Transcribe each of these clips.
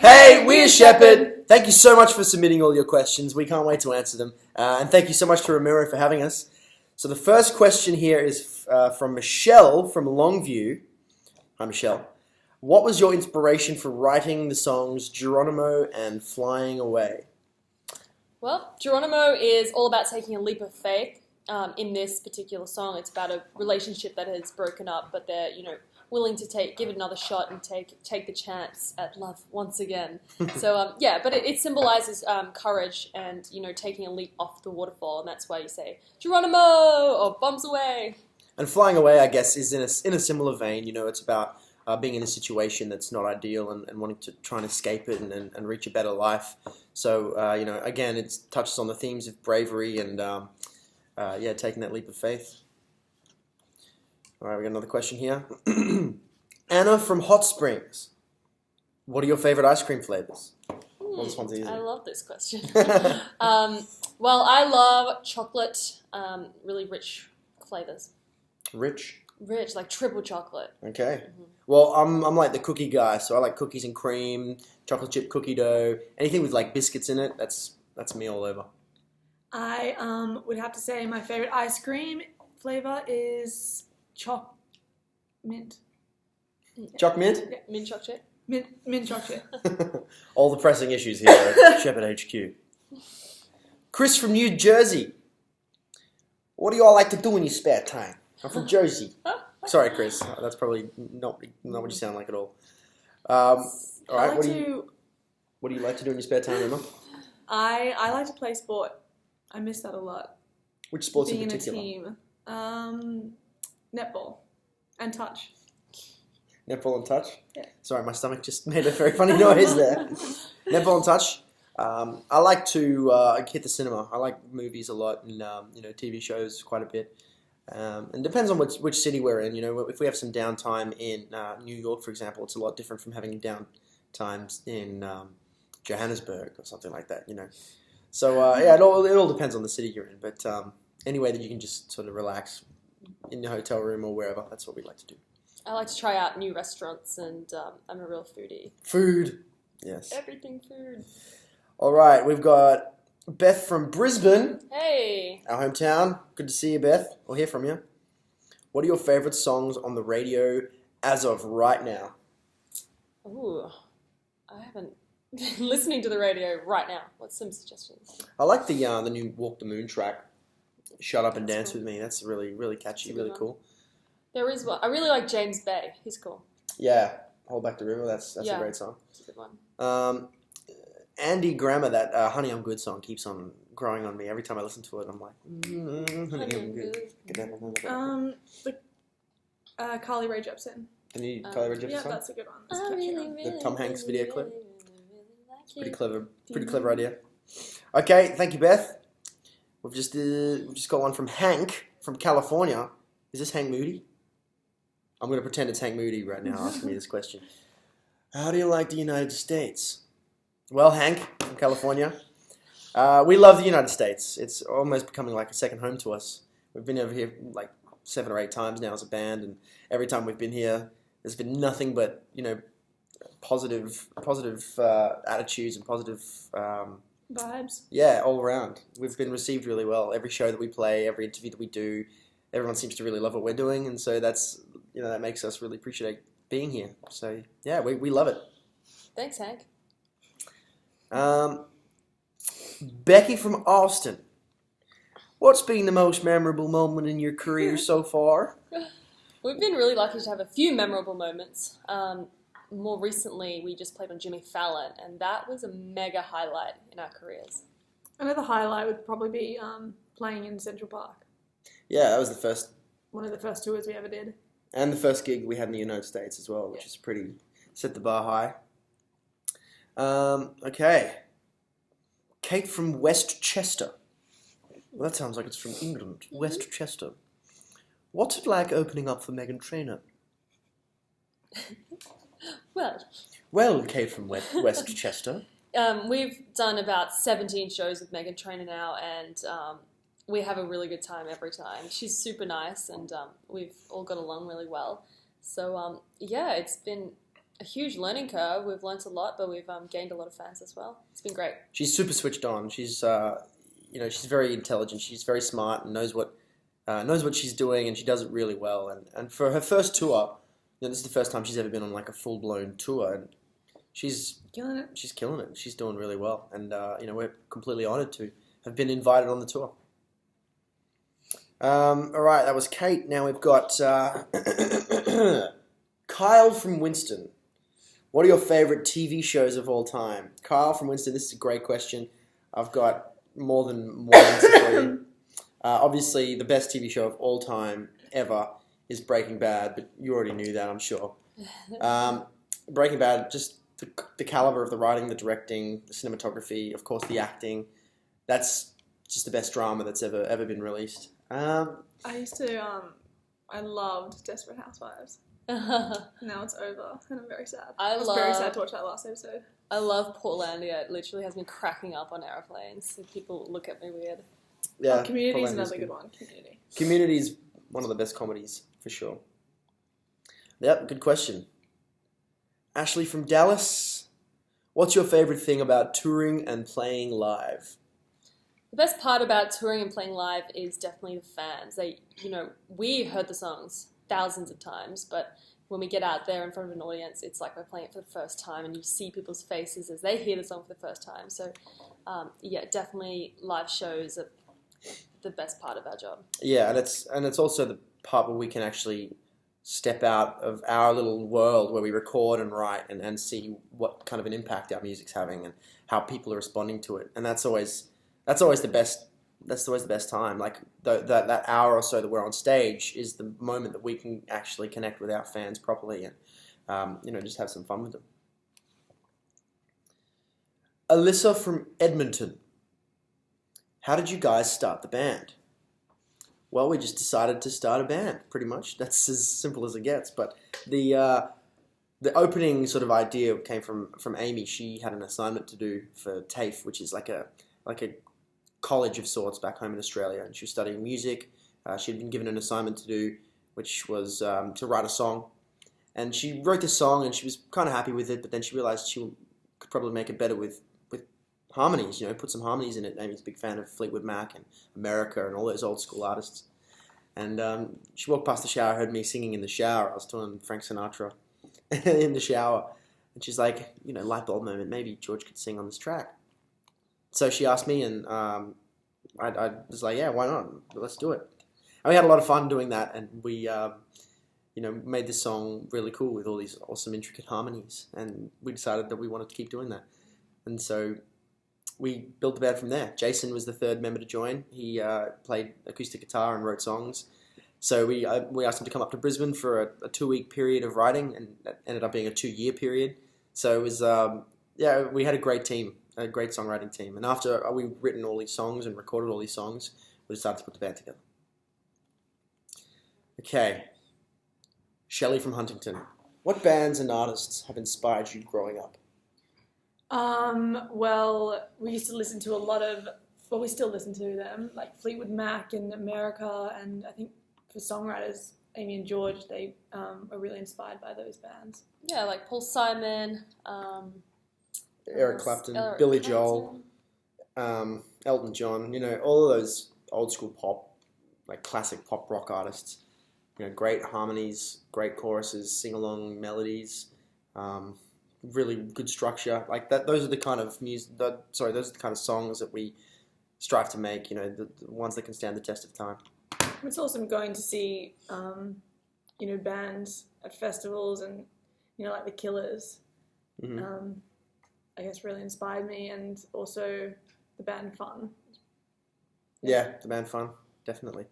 Hey, we're Sheppard. Thank you so much for submitting all your questions. We can't wait to answer them. And thank you so much to Romeo for having us. So the first question here is from Michelle from Longview. Hi, Michelle. What was your inspiration for writing the songs Geronimo and Flying Away? Well, Geronimo is all about taking a leap of faith. In this particular song, it's about a relationship that has broken up, but they're, willing to give it another shot and take the chance at love once again. So, but it symbolizes courage and, taking a leap off the waterfall, and that's why you say Geronimo or bombs away. And Flying Away, I guess, is in a similar vein. It's about being in a situation that's not ideal and wanting to try and escape it and reach a better life. So, again, it touches on the themes of bravery and, taking that leap of faith. All right, we got another question here. Anna from Hot Springs. What are your favorite ice cream flavors? Well, this one's easy. I love this question. Well, I love chocolate, really rich flavors. Rich? Rich, like triple chocolate. Okay. Mm-hmm. Well, I'm like the cookie guy, so I like cookies and cream, chocolate chip cookie dough, anything with like biscuits in it. That's me all over. I would have to say my favorite ice cream flavor is choc mint. Choc mint? Yeah, mint chocolate. Mint chocolate. All the pressing issues here at Sheppard HQ. Chris from New Jersey. What do you all like to do in your spare time? I'm from Jersey. Sorry, Chris. That's probably not what you sound like at all. All right. What do you like to do in your spare time, Emma? I like to play sport. I miss that a lot. Which sports Being in particular? Being in a team. Netball and touch. Netball and touch? Yeah. Sorry, my stomach just made a very funny noise there. Netball and touch. I like to hit the cinema. I like movies a lot and TV shows quite a bit. And it depends on which city we're in. If we have some downtime in New York, for example, it's a lot different from having downtimes in Johannesburg or something like that. So it all depends on the city you're in. But any way that you can just sort of relax in the hotel room or wherever, that's what we like to do. I like to try out new restaurants, and I'm a real foodie. Food, yes. Everything food. All right, we've got Beth from Brisbane. Hey. Our hometown. Good to see you, Beth. We'll hear from you. What are your favourite songs on the radio as of right now? Ooh, I haven't been listening to the radio right now. What's some suggestions? I like the new Walk the Moon track. Shut Up and Dance With Me. That's really, really catchy, really cool. There is one. I really like James Bay. He's cool. Yeah, Hold Back the River. That's a great song. It's a good one. Andy Grammer, that Honey I'm Good song keeps on growing on me. Every time I listen to it, I'm like, Honey I'm Good. Carly Rae Jepsen. The new Carly Rae Jepsen yeah, song? that's a good one. The Tom Hanks video clip. Pretty clever idea. Okay, thank you, Beth. We've just got one from Hank from California. Is this Hank Moody? I'm going to pretend it's Hank Moody right now asking me this question. How do you like the United States? Well, Hank from California, we love the United States. It's almost becoming like a second home to us. We've been over here like 7 or 8 times now as a band, and every time we've been here, there's been nothing but positive attitudes and positive vibes. Yeah, all around. We've been received really well. Every show that we play, every interview that we do, everyone seems to really love what we're doing, and so that's that makes us really appreciate being here. So yeah, we love it. Thanks, Hank. Becky from Austin. What's been the most memorable moment in your career so far? We've been really lucky to have a few memorable moments. More recently, we just played on Jimmy Fallon, and that was a mega highlight in our careers. Another highlight would probably be playing in Central Park. Yeah, that was one of the first tours we ever did. And the first gig we had in the United States as well, which is pretty, set the bar high. Okay. Kate from Westchester. Well, that sounds like it's from England. Mm-hmm. Westchester. What's it like opening up for Meghan Trainor? Well, Kate from Westchester. We've done about 17 shows with Meghan Trainor now, and we have a really good time every time. She's super nice, and we've all got along really well. So, it's been a huge learning curve. We've learnt a lot, but we've gained a lot of fans as well. It's been great. She's super switched on. She's she's very intelligent. She's very smart and knows what she's doing, and she does it really well. And for her first tour, this is the first time she's ever been on like a full blown tour, and she's Killing it. She's killing it. She's doing really well, and we're completely honoured to have been invited on the tour. All right, that was Kate. Now we've got Kyle from Winston. What are your favourite TV shows of all time? Kyle from Winston, this is a great question. I've got more than one answer for you. Obviously, the best TV show of all time ever is Breaking Bad, but you already knew that, I'm sure. Breaking Bad, just the caliber of the writing, the directing, the cinematography, of course, the acting. That's just the best drama that's ever been released. I used to, I loved Desperate Housewives. Now it's over, and I'm very sad. I was very sad to watch that last episode. I love Portlandia. It literally has me cracking up on airplanes. People look at me weird. Yeah, Community is another good one. Community is one of the best comedies, for sure. Yep, good question. Ashley from Dallas, what's your favourite thing about touring and playing live? The best part about touring and playing live is definitely the fans. We heard the songs thousands of times, but when we get out there in front of an audience, it's like we're playing it for the first time, and you see people's faces as they hear the song for the first time. So, definitely live shows are the best part of our job. Yeah, and it's also the part where we can actually step out of our little world where we record and write and see what kind of an impact our music's having and how people are responding to it. And that's always the best. That's always the best time. Like that hour or so that we're on stage is the moment that we can actually connect with our fans properly and just have some fun with them. ELISA from Edmonton. How did you guys start the band? Well, we just decided to start a band, pretty much. That's as simple as it gets. But the opening sort of idea came from Amy. She had an assignment to do for TAFE, which is like a college of sorts back home in Australia, and she was studying music. She'd been given an assignment to do, which was to write a song. And she wrote the song, and she was kind of happy with it, but then she realised she could probably make it better with harmonies, put some harmonies in it. Amy's a big fan of Fleetwood Mac and America and all those old school artists. And she walked past the shower, heard me singing in the shower. I was doing Frank Sinatra in the shower. And she's like, light bulb moment, maybe George could sing on this track. So she asked me, and I was like, yeah, why not? Let's do it. And we had a lot of fun doing that, and we, made this song really cool with all these awesome, intricate harmonies. And we decided that we wanted to keep doing that. And so we built the band from there. Jason was the third member to join. He played acoustic guitar and wrote songs. So we asked him to come up to Brisbane for a 2-week period of writing, and that ended up being a 2-year period. So it was, we had a great team. A great songwriting team. And after we'd written all these songs and recorded all these songs, we decided to put the band together. Okay. Shelly from Huntington. What bands and artists have inspired you growing up? Well, we used to listen to a lot of, we still listen to them, like Fleetwood Mac and America, and I think for songwriters, Amy and George, they are really inspired by those bands. Yeah, like Paul Simon, Eric Clapton, Billy Joel, Elton John, all of those old school pop, like classic pop rock artists. Great harmonies, great choruses, sing-along melodies, really good structure. Like that, those are the kind of those are the kind of songs that we strive to make, the ones that can stand the test of time. It's awesome going to see, bands at festivals and, like the Killers. Mm-hmm. I guess really inspired me, and also the band Fun. Yeah, the band Fun, definitely.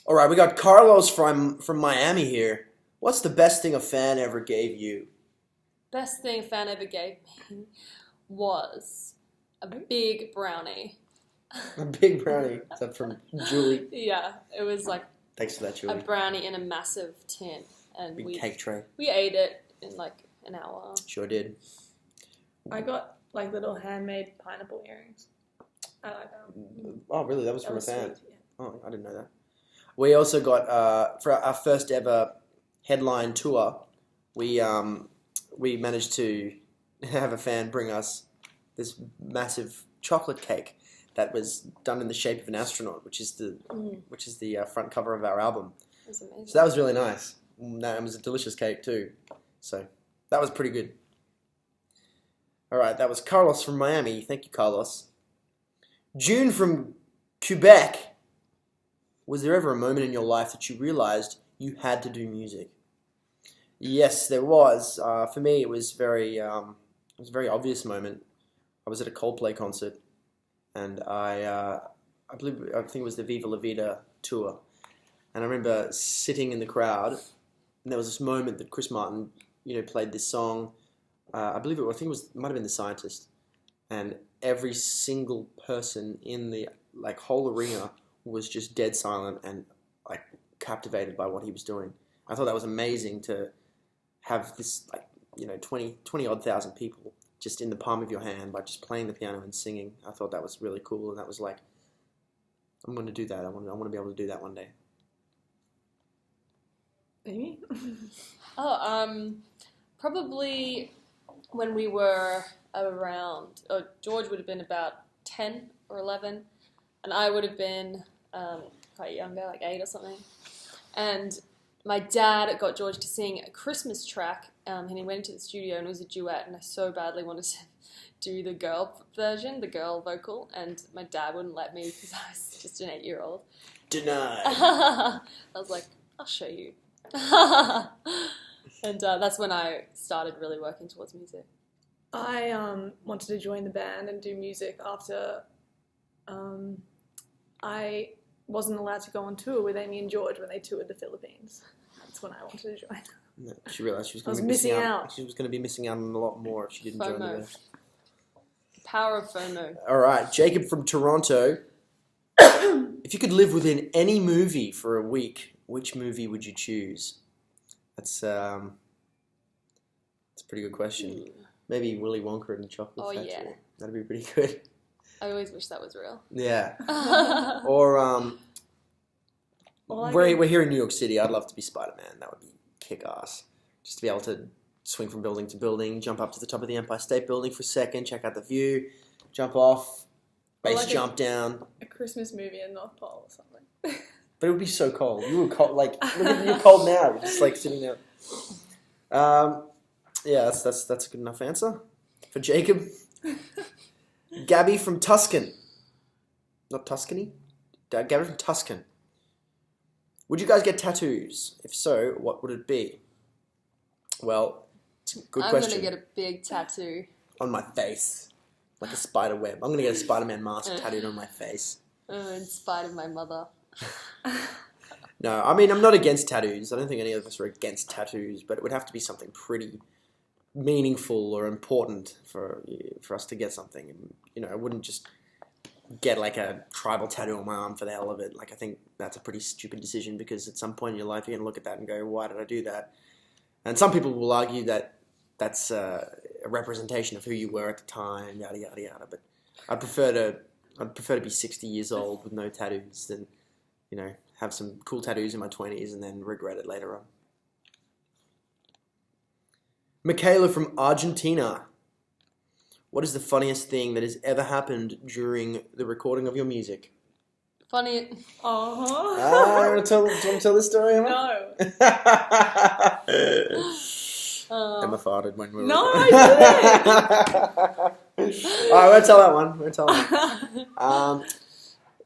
All right, we got Carlos from Miami here. What's the best thing a fan ever gave you? Best thing a fan ever gave me was a big brownie. A big brownie. Is that from Julie? Yeah, it was like thanks for that, Julie. A brownie in a massive tin, and big cake tray. We ate it in like an hour. Sure did. I got like little handmade pineapple earrings. I like them. Oh, really? That was from a fan? Sweet, yeah. Oh, I didn't know that. We also got, for our first ever headline tour, we managed to have a fan bring us this massive chocolate cake that was done in the shape of an astronaut, which is the front cover of our album. That's amazing. So that was really nice. That was a delicious cake too. So that was pretty good. All right, that was Carlos from Miami. Thank you, Carlos. June from Quebec. Was there ever a moment in your life that you realized you had to do music? Yes, there was. For me, it was a very obvious moment. I was at a Coldplay concert, and I think it was the Viva La Vida tour, and I remember sitting in the crowd, and there was this moment that Chris Martin, played this song. I think it might have been The Scientist, and every single person in the whole arena was just dead silent and captivated by what he was doing. I thought that was amazing to have this 20 odd thousand people just in the palm of your hand by just playing the piano and singing. I thought that was really cool, and that was I'm going to do that. I want to be able to do that one day. Amy? Probably when we were around, George would have been about 10 or 11, and I would have been quite younger, 8 or something. And my dad got George to sing a Christmas track, and he went into the studio and it was a duet, and I so badly wanted to do the girl version, the girl vocal, and my dad wouldn't let me because I was just an 8-year-old. Denied. I was like, I'll show you. And that's when I started really working towards music. I wanted to join the band and do music after I wasn't allowed to go on tour with Amy and George when they toured the Philippines. That's when I wanted to join. No, she realised she was going to be missing out. She was going to be missing out on a lot more if she didn't join the band. Power of FOMO. All right, Jacob from Toronto. If you could live within any movie for a week, which movie would you choose? That's a pretty good question. Maybe Willy Wonka and the Chocolate Factory. Yeah. That'd be pretty good. I always wish that was real. Yeah. Or we're here in New York City. I'd love to be Spider-Man. That would be kick-ass. Just to be able to swing from building to building, jump up to the top of the Empire State Building for a second, check out the view, jump off, base jump down. A Christmas movie in North Pole or something. But it would be so cold. You were cold. Look at you're cold now. You're just sitting there. Yeah, that's a good enough answer for Jacob. Gabby from Tuscan. Not Tuscany? Gabby from Tuscan. Would you guys get tattoos? If so, what would it be? Well, it's a good question. I'm going to get a big tattoo. On my face. Like a spider web. I'm going to get a Spider-Man mask tattooed on my face. In spite of my mother. No, I mean, I'm not against tattoos. I don't think any of us are against tattoos, but it would have to be something pretty meaningful or important for us to get something. And, I wouldn't just get a tribal tattoo on my arm for the hell of it. I think that's a pretty stupid decision because at some point in your life you're going to look at that and go, why did I do that? And some people will argue that that's a representation of who you were at the time, yada, yada, yada. But I'd prefer to be 60 years old with no tattoos than, have some cool tattoos in my 20s and then regret it later on. Mikayla from Argentina. What is the funniest thing that has ever happened during the recording of your music? Funny. Uh-huh. Do you want to tell this story, Emma? No. Emma farted when we were... No, I didn't! Alright, we'll tell that one.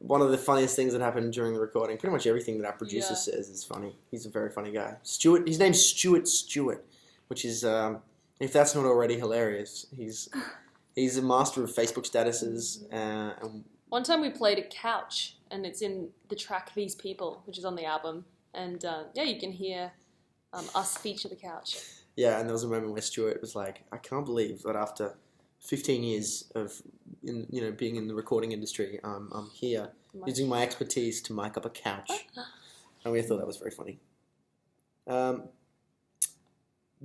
One of the funniest things that happened during the recording, pretty much everything that our producer says is funny. He's a very funny guy. Stuart, his name's Stuart Stewart, which is, if that's not already hilarious, he's a master of Facebook statuses. One time we played a couch, and it's in the track These People, which is on the album. And you can hear us feature the couch. Yeah, and there was a moment where Stuart was like, I can't believe that after 15 years of being in the recording industry, I'm here using my expertise to mic up a couch. And we thought that was very funny.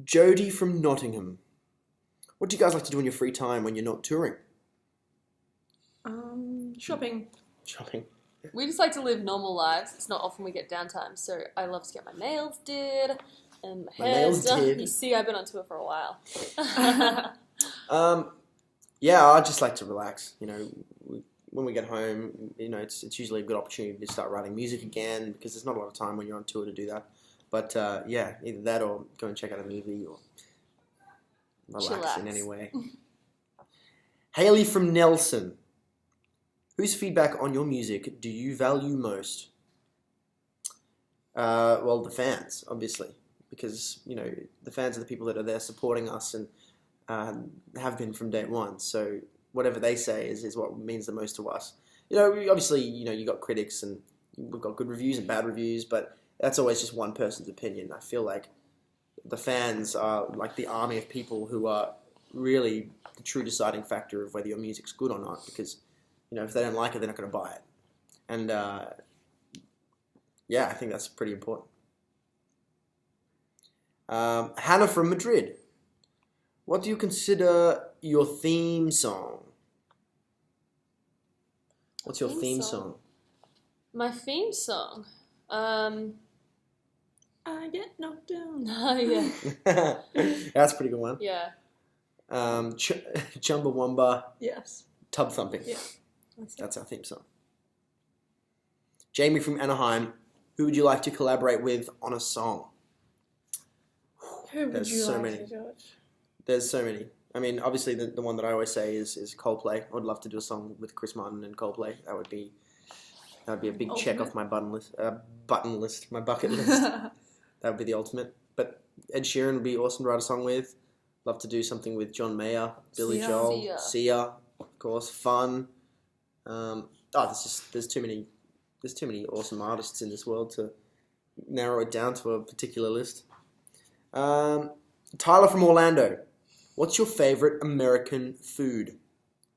Jodie from Nottingham. What do you guys like to do in your free time when you're not touring? Shopping. Shopping. We just like to live normal lives. It's not often we get downtime, so I love to get my nails did. And my My hair's nails done. did. You see, I've been on tour for a while. Yeah, I just like to relax. You know, when we get home, you know, it's usually a good opportunity to start writing music again because there's not a lot of time when you're on tour to do that. But yeah, either that or go and check out a movie or relax in any way. Haley from Nelson. Whose feedback on your music do you value most? Well, the fans, obviously, because, you know, the fans are the people that are there supporting us and have been from day one. So whatever they say is what means the most to us. You know, obviously, you know, you got critics and we've got good reviews and bad reviews, but that's always just one person's opinion. I feel like the fans are like the army of people who are really the true deciding factor of whether your music's good or not, because, you know, if they don't like it, they're not going to buy it. And yeah, I think that's pretty important. Hannah from Madrid. What do you consider your theme song? What's your theme song? My theme song? I get knocked down. Oh, yeah. That's a pretty good one. Yeah. Chumbawamba. Yes. Tub thumping. Yeah. That's our theme song. Jamie from Anaheim. Who would you like to collaborate with on a song? Who would There's you so like many. to George? There's so many. I mean, obviously the one that I always say is Coldplay. I would love to do a song with Chris Martin and Coldplay. That would be a big check off my my bucket list. That would be the ultimate. But Ed Sheeran would be awesome to write a song with. Love to do something with John Mayer, Billy Joel, Sia, of course. Fun. There's too many awesome artists in this world to narrow it down to a particular list. Tyler from Orlando. What's your favorite American food?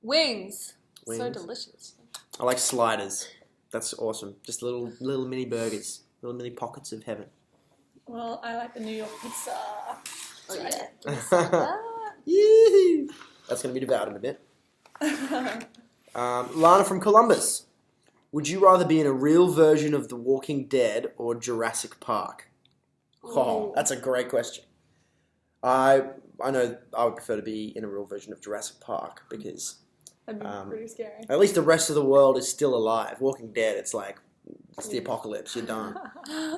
Wings. So Wings. delicious. I like sliders. That's awesome. Just little mini burgers, little mini pockets of heaven. Well, I like the New York pizza. Oh, yeah. Yee-hoo. That's going to be devoured in a bit. Lana from Columbus. Would you rather be in a real version of The Walking Dead or Jurassic Park? Oh, that's a great question. I know I would prefer to be in a real version of Jurassic Park because That'd be pretty scary. at least the rest of the world is still alive. Walking Dead, it's like it's the apocalypse. You're done.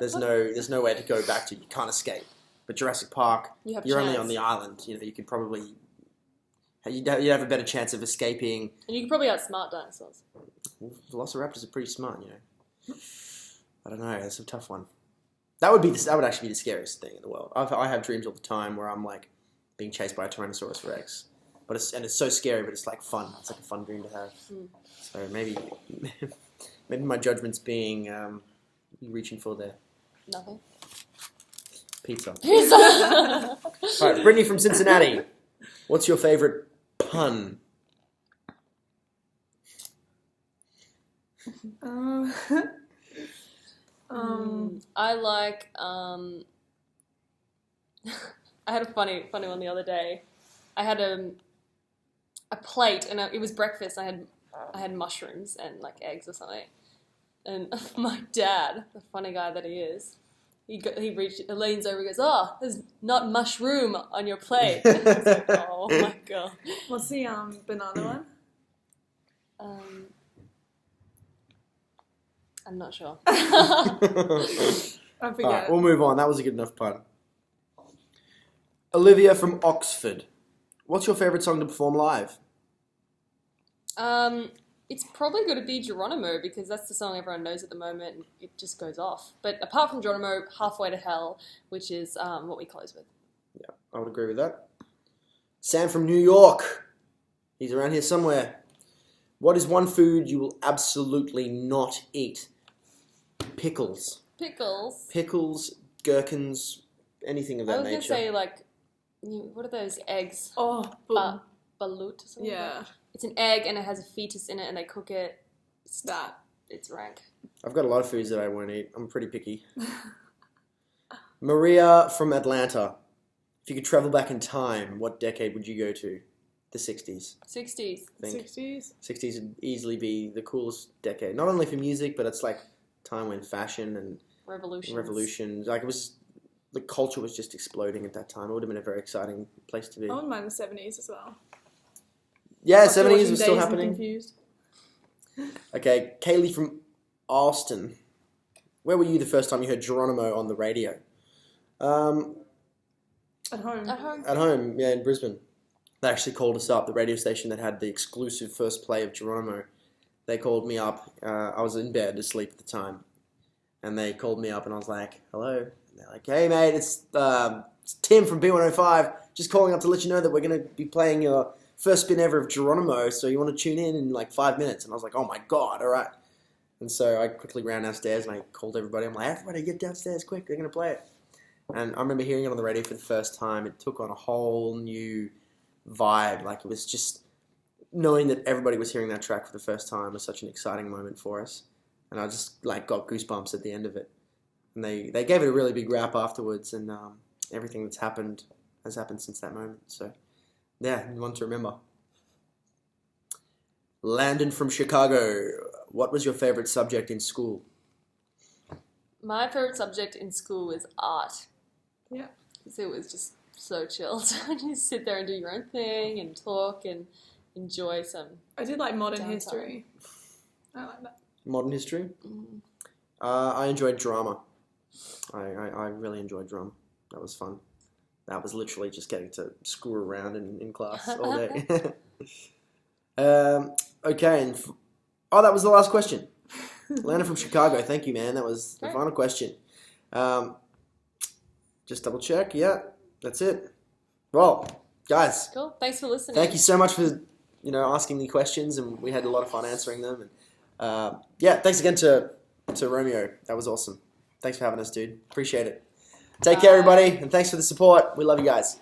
There's no way to go back to. You can't escape. But Jurassic Park, you're only on the island. You know, you could probably you'd have a better chance of escaping. And you could probably outsmart dinosaurs. Velociraptors are pretty smart, you know. I don't know. It's a tough one. That would actually be the scariest thing in the world. I have dreams all the time where I'm like being chased by a Tyrannosaurus Rex, it's so scary, but it's like fun. It's like a fun dream to have. So maybe my judgment's being reaching for the Nothing. pizza. Pizza. All right, Brittany from Cincinnati. What's your favorite pun? I like. I had a funny one the other day. I had a plate, and it was breakfast. I had mushrooms and like eggs or something. And my dad, the funny guy that he is, he leans over and goes, "Oh, there's not mushroom on your plate." And I was like, "Oh my god." What's the banana one? I'm not sure. I forget. Alright, we'll move on. That was a good enough pun. Olivia from Oxford. What's your favourite song to perform live? It's probably going to be Geronimo because that's the song everyone knows at the moment and it just goes off. But apart from Geronimo, Halfway to Hell, which is what we close with. Yeah, I would agree with that. Sam from New York. He's around here somewhere. What is one food you will absolutely not eat? Pickles. Pickles, gherkins, anything of that nature. I was going to say, like, what are those eggs? Oh, balut or something? yeah. It's an egg and it has a fetus in it and they cook it. It's rank. I've got a lot of foods that I won't eat. I'm pretty picky. Maria from Atlanta. If you could travel back in time, what decade would you go to? The 60s. 60s. I think. 60s? 60s would easily be the coolest decade. Not only for music, but it's like time when fashion and Revolutions. like it was the culture was just exploding at that time. It would have been a very exciting place to be. I wouldn't mind the 70s as well. Yeah, After 70s watching was still Dazed and happening. Confused. Okay, Kaylee from Austin. Where were you the first time you heard Geronimo on the radio? At home. At home. At home, yeah, in Brisbane. They actually called us up, the radio station that had the exclusive first play of Geronimo. They called me up. I was in bed asleep at the time. And they called me up and I was like, hello. And they're like, hey, mate, it's Tim from B105. Just calling up to let you know that we're going to be playing your first spin ever of Geronimo. So you want to tune in like 5 minutes? And I was like, oh, my God, all right. And so I quickly ran downstairs and I called everybody. I'm like, everybody get downstairs quick. They're going to play it. And I remember hearing it on the radio for the first time. It took on a whole new vibe. Like, it was just knowing that everybody was hearing that track for the first time was such an exciting moment for us. And I just like got goosebumps at the end of it. And they gave it a really big rap afterwards, and everything that's happened has happened since that moment. So, yeah, one to remember. Landon from Chicago. What was your favorite subject in school? My favorite subject in school was art. Yeah. Because it was just so chilled. You sit there and do your own thing and talk and enjoy some. I did like modern Downtime. history. I like that. Modern history? I enjoyed drama. I really enjoyed drama. That was fun. That was literally just getting to screw around in class all day. Okay. That was the last question. Landon from Chicago. Thank you, man. That was the final question. Just double check. Yeah, that's it. Well, guys. Cool. Thanks for listening. Thank you so much for asking the questions, and we had a lot of fun answering them. And thanks again to Romeo. That was awesome. Thanks for having us, dude. Appreciate it. Take care, everybody, and thanks for the support. We love you guys.